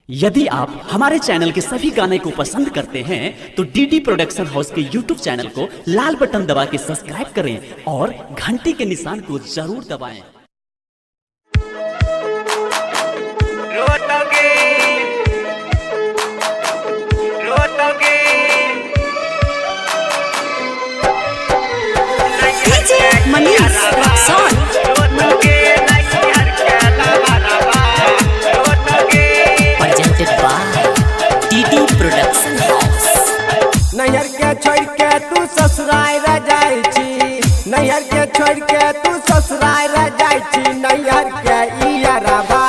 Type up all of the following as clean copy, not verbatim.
यदि आप हमारे चैनल के सभी गाने को पसंद करते हैं तो डीडी प्रोडक्शन हाउस के यूट्यूब चैनल को लाल बटन दबा के सब्सक्राइब करें और घंटी के निशान को जरूर दबाएं। नैहर के छोड़ के तू ससुराल रह जाई छी, नैहर के छोड़ के तू ससुराल रह जाई छी। नैहर के इयारबा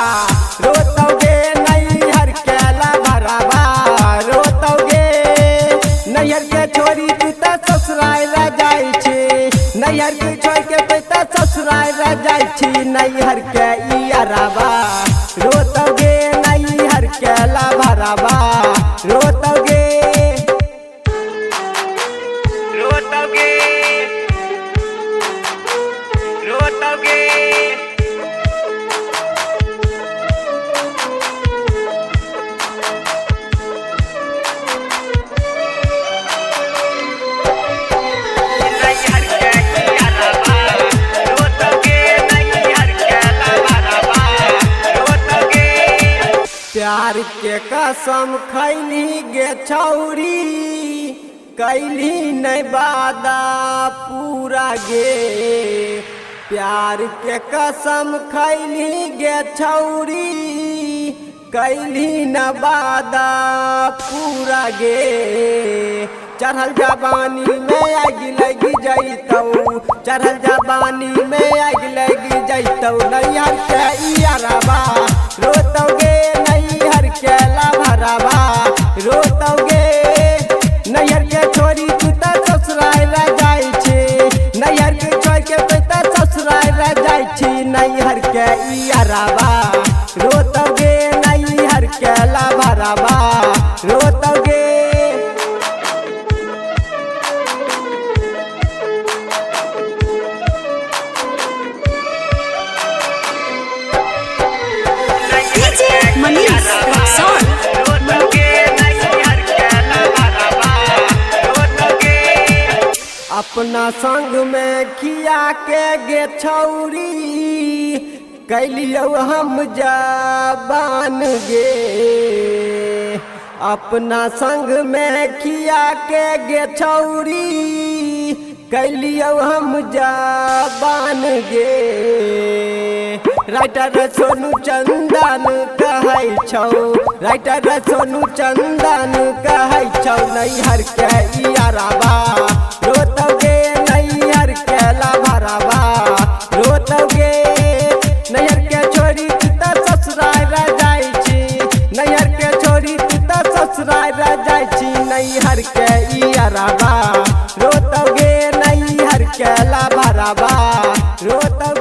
रोतोगे, नैहर के लभरबा रोतोगे। नैहर के छोड़ी तू तो ससुराल रह जाई छी, नैहर के छोड़ के तू तो ससुराल रह जाई छी। नैहर के इयारबा रोतोगे, नैहर के लभरबा रोतोगे। प्यार के कसम खैली गे छौरी, कैली नहीं वादा पूरा गे। प्यार के कसम खैली गे छौरी, कैली न वादा पूरा गे। चढ़ल जवानी में आग लगी जैतौ, चढ़ल जवानी में आग लगी जैतौ। नैहर के इयारबा रोतोगे, नैहर के लभरबा रोतोगे। नैहर के छोड़ी तू तो ससुराल रह जाई छी, नैहर के छोड़ के तू तो ससुराल रह जाई छी। नैहर के इयारबा रोतोगे, नैहर के लभरबा रोतोगे। अपना संग में खिया के गे छौरी, कैलियो हम जबान गे। अपना संग में खिया के गे छौरी, कैलियो हम जबान गे। राइटर सोनू चंदन कहै छौ, राइटर सोनू चंदन कहै छौ। नैहर के इयारबा रोतोगे, नैहर के लभरबा रोतोगे। नैहर के छोड़ी तू तो ससुराल रह जाई छी, नैहर के छोड़ी तू तो ससुराल रह जाई छी। नैहर के इयारबा रोतोगे, नैहर के लभरबा रोतोगे।